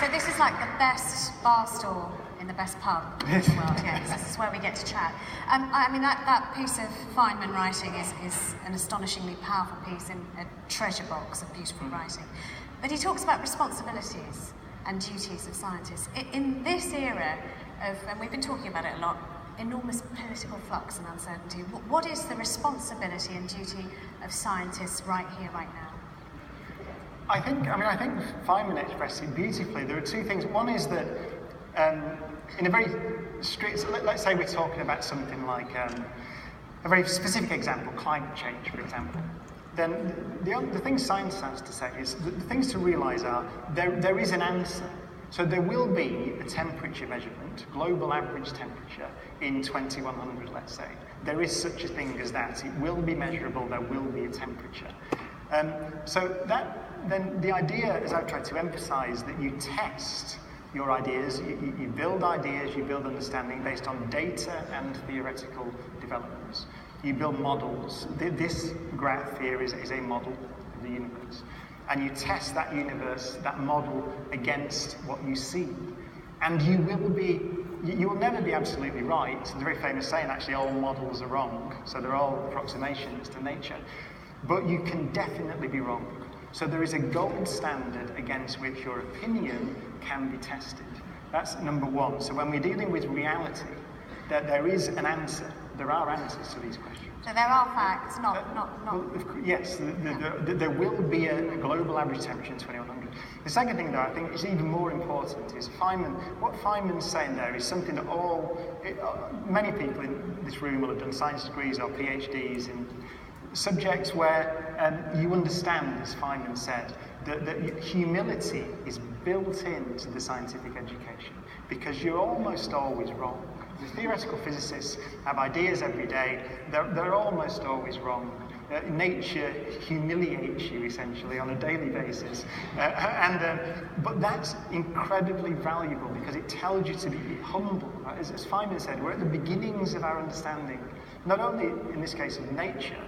So this is like the best bar stall in the best pub in the world, yeah, because this is where we get to chat. I mean, that piece of Feynman writing is an astonishingly powerful piece in a treasure box of beautiful writing. But he talks about responsibilities and duties of scientists. In this era of, and we've been talking about it a lot, enormous political flux and uncertainty, what is the responsibility and duty of scientists right here, right now? I think Feynman expressed it beautifully. There are two things. One is that in a very strict, let's say we're talking about something like a very specific example, climate change, for example. Then the thing science has to say is the things to realise are there is an answer. So there will be a temperature measurement, global average temperature in 2100, let's say. There is such a thing as that. It will be measurable. There will be a temperature. So then the idea, as I've tried to emphasise, that you test your ideas, you build ideas, you build understanding based on data and theoretical developments. You build models. This graph here is a model of the universe. And you test that universe, that model, against what you see. And you will never be absolutely right. It's a very famous saying, actually, all models are wrong. So they're all approximations to nature. But you can definitely be wrong. So there is a gold standard against which your opinion can be tested. That's number one. So when we're dealing with reality, there is an answer. There are answers to these questions. So there are facts, not. Well, yes, there will be a global average temperature in 2100. The second thing, though, I think is even more important is what Feynman's saying there is something that many people in this room will have done science degrees or PhDs in subjects where you understand, as Feynman said, that humility is built into the scientific education because you're almost always wrong. The theoretical physicists have ideas every day. They're almost always wrong. Nature humiliates you, essentially, on a daily basis. But that's incredibly valuable because it tells you to be humble. Right? As Feynman said, we're at the beginnings of our understanding, not only in this case of nature,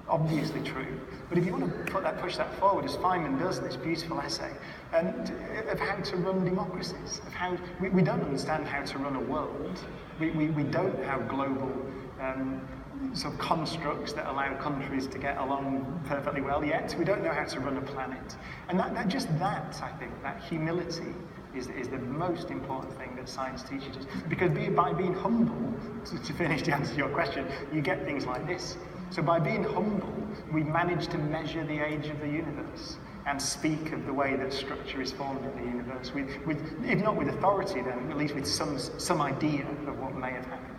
obviously true, but if you want to push that forward, as Feynman does in this beautiful essay, of how to run democracies, of how we don't understand how to run a world. We don't have global sort of constructs that allow countries to get along perfectly well yet. We don't know how to run a planet, and I think that humility is the most important thing that science teaches us. Because by being humble, to finish the answer to your question, you get things like this. So by being humble, we manage to measure the age of the universe and speak of the way that structure is formed in the universe, with if not with authority, then at least with some idea of what may have happened.